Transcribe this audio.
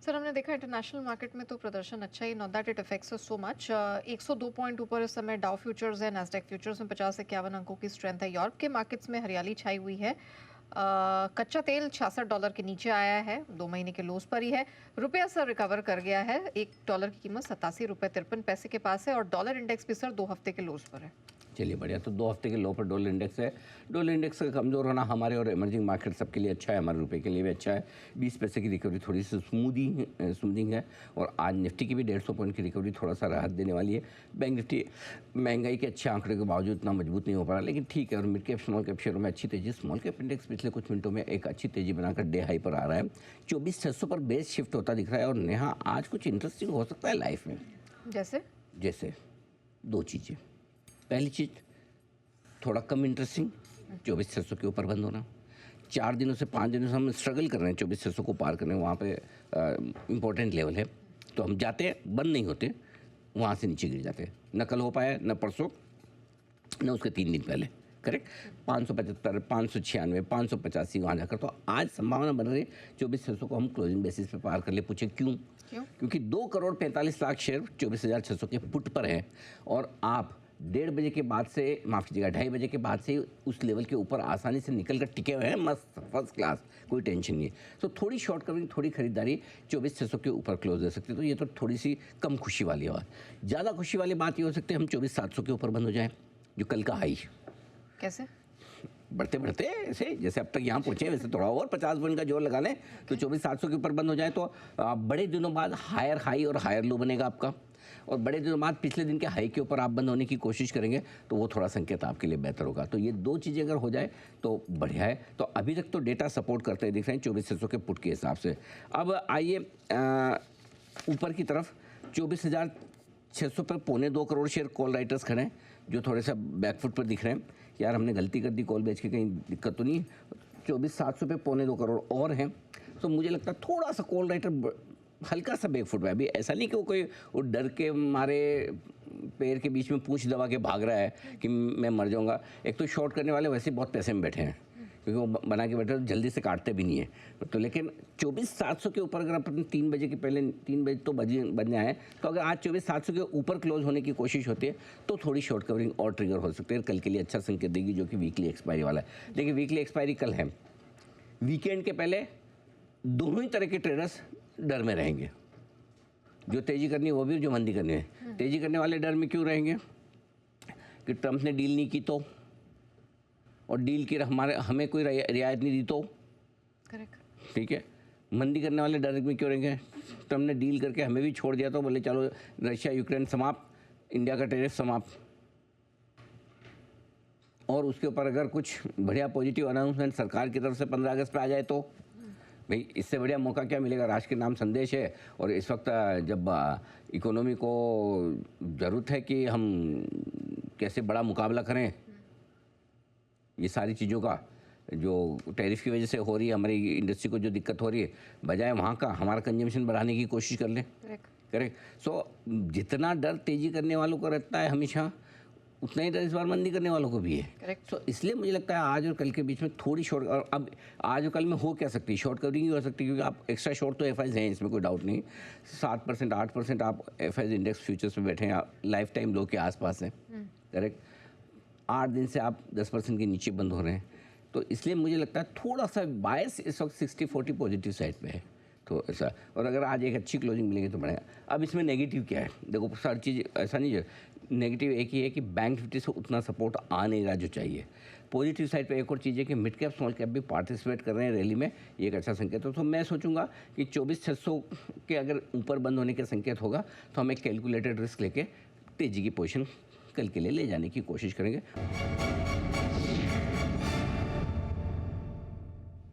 Sir हमने देखा international market में तो प्रदर्शन अच्छा ही, not that it affects us so much. 102 point ऊपर इस समय डाउ फ्यूचर्स है, नैस्डैक फ्यूचर्स में 50-51 अंकों की स्ट्रेंथ है। यूरोप के मार्केट्स में हरियाली छाई हुई है। कच्चा तेल $66 के नीचे आया है, 2 महीने के लोज पर ही है। रुपया सर रिकवर कर गया है, $1 की कीमत ₹87.53 के पास है और डॉलर इंडेक्स भी सर 2 हफ्ते के लोज पर है। चलिए बढ़िया। तो 2 हफ्ते के लो पर डॉलर इंडेक्स है। डॉलर इंडेक्स का कमज़ोर होना हमारे और इमर्जिंग मार्केट सबके लिए अच्छा है, हमारे रुपए के लिए भी अच्छा है। 20 पैसे की रिकवरी थोड़ी सी स्मूदिंग है और आज निफ्टी की भी 150 पॉइंट की रिकवरी थोड़ा सा राहत देने वाली है। बैंक निफ्टी महंगाई के अच्छे आंकड़े के बावजूद इतना मजबूत नहीं हो पा रहा, लेकिन ठीक है। और मिड कैप स्मॉल कैप शेयरों में अच्छी तेजी। स्मॉल कैप इंडेक्स पिछले कुछ मिनटों में एक अच्छी तेजी बनाकर डे हाई पर आ रहा है। 24,600 पर बेस शिफ्ट होता दिख रहा है। और नेहा, आज कुछ इंटरेस्टिंग हो सकता है लाइफ में। जैसे 2 चीज़ें। पहली चीज़ थोड़ा कम इंटरेस्टिंग, 24,600 के ऊपर बंद होना। 4 दिनों से 5 दिनों से हम स्ट्रगल कर रहे हैं 24,600 को पार करने, वहाँ पे इम्पोर्टेंट लेवल है। तो हम जाते हैं, बंद नहीं होते, वहाँ से नीचे गिर जाते हैं। न कल हो पाया, न परसों, न उसके 3 दिन पहले। करेक्ट। 575, 596, 585 वहाँ जाकर। तो आज संभावना बन रही है 24,600 को हम क्लोजिंग बेसिस पे पार कर ले। पूछे क्यों? क्योंकि 2,45,00,000 शेयर 24,600 के पुट पर हैं और आप 1:30 बजे के बाद से, माफ़ कीजिएगा 2:30 बजे के बाद से उस लेवल के ऊपर आसानी से निकल कर टिके हुए हैं। मस्त, फर्स्ट क्लास, कोई टेंशन नहीं है। तो थोड़ी शॉर्ट कवरिंग, थोड़ी खरीदारी 24,600 के ऊपर क्लोज दे सकते हैं। तो ये तो थोड़ी सी कम खुशी वाली बात। ज़्यादा खुशी वाली बात ये हो सकती है हम 24,700 के ऊपर बंद हो जाएं, जो कल का हाई। कैसे? बढ़ते बढ़ते ऐसे जैसे अब तक यहाँ पहुँचे वैसे थोड़ा और 50 पॉइंट का जोर लगा लें तो 24,700 के ऊपर बंद हो जाए तो बड़े दिनों बाद हायर हाई और हायर लो बनेगा आपका। और बड़े दिनों बाद पिछले दिन के हाई के ऊपर आप बंद होने की कोशिश करेंगे तो वो थोड़ा संकेत आपके लिए बेहतर होगा। तो ये 2 चीज़ें अगर हो जाए तो बढ़िया है। तो अभी तक तो डेटा सपोर्ट करते दिख रहे हैं 24,600 के पुट के हिसाब से। अब आइए ऊपर की तरफ। 24,600 पर 2.25 करोड़ शेयर कॉल राइटर्स खड़े हैं, जो थोड़े सा बैकफुट पर दिख रहे हैं। यार हमने गलती कर दी, कॉल बेच के कहीं दिक्कत तो नहीं। 24,700 पे 2.25 करोड़ और हैं। तो मुझे लगता है थोड़ा सा कॉल राइटर हल्का सा बैकफुट है। अभी ऐसा नहीं कि वो कोई वो डर के मारे पैर के बीच में पूंछ दबा के भाग रहा है कि मैं मर जाऊंगा। एक तो शॉर्ट करने वाले वैसे बहुत पैसे में बैठे हैं, क्योंकि वो बना के बैठे जल्दी से काटते भी नहीं है। तो लेकिन 24,700 के ऊपर अगर अपन 3 बजे के पहले 3 बजे तो बजने आए, तो अगर आज 24,700 के ऊपर क्लोज होने की कोशिश होती है तो थोड़ी शॉर्ट कवरिंग और ट्रिगर हो सकती है। कल के लिए अच्छा संकेत देगी, जो कि वीकली एक्सपायरी वाला है। देखिए वीकली एक्सपायरी कल है। वीकेंड के पहले दोनों ही तरह के ट्रेडर्स डर में रहेंगे, जो तेजी करनी है वो भी, जो मंदी करनी है। तेजी करने वाले डर में क्यों रहेंगे कि ट्रंप ने डील नहीं की तो, और डील की हमें कोई रियायत नहीं दी तो। करेक्ट, ठीक है। मंदी करने वाले डर में क्यों रहेंगे? ट्रंप ने डील करके हमें भी छोड़ दिया तो बोले चलो रशिया यूक्रेन समाप्त, इंडिया का टेरिफ समाप्त। और उसके ऊपर अगर कुछ बढ़िया पॉजिटिव अनाउंसमेंट सरकार की तरफ से 15 अगस्त पे आ जाए तो भाई इससे बढ़िया मौका क्या मिलेगा? राष्ट्र के नाम संदेश है। और इस वक्त जब इकोनॉमी को ज़रूरत है कि हम कैसे बड़ा मुकाबला करें ये सारी चीज़ों का, जो टैरिफ की वजह से हो रही है, हमारी इंडस्ट्री को जो दिक्कत हो रही है, बजाय वहाँ का हमारा कंजम्पशन बढ़ाने की कोशिश कर लें। करेक्ट। सो जितना डर तेज़ी करने वालों को रहता है हमेशा, उतना ही डर इस बार मंदी करने वालों को भी है। करेक्ट। सो इसलिए मुझे लगता है आज और कल के बीच में थोड़ी शॉर्ट, और अब आज और कल में हो क्या सकती है, शॉर्ट कवरिंग ही हो सकती है, क्योंकि आप एक्स्ट्रा शॉर्ट तो एफआईज हैं, इसमें कोई डाउट नहीं। 7%, 8% आप एफआईज इंडेक्स फ्यूचर्स में बैठे हैं, लाइफ टाइम लो के आसपास हैं। करेक्ट। 8 दिन से आप 10% के नीचे बंद हो रहे हैं। तो इसलिए मुझे लगता है थोड़ा सा बायस इस वक्त 60-40 पॉजिटिव साइड पे है। तो ऐसा, और अगर आज एक अच्छी क्लोजिंग मिलेगी तो बढ़िया। अब इसमें नेगेटिव क्या है? देखो सारी चीज़ ऐसा नहीं है, नेगेटिव एक ही है कि बैंक निफ्टी से उतना सपोर्ट आ नहीं रहा जो चाहिए। पॉजिटिव साइड पे एक और चीज़ है कि मिड कैप स्मॉल कैप भी पार्टिसिपेट कर रहे हैं रैली में, ये एक अच्छा संकेत है। तो मैं सोचूंगा कि 24,600 के अगर ऊपर बंद होने का संकेत होगा तो हम एक कैलकुलेटेड रिस्क लेके तेजी की पोजीशन कल के लिए ले जाने की कोशिश करेंगे।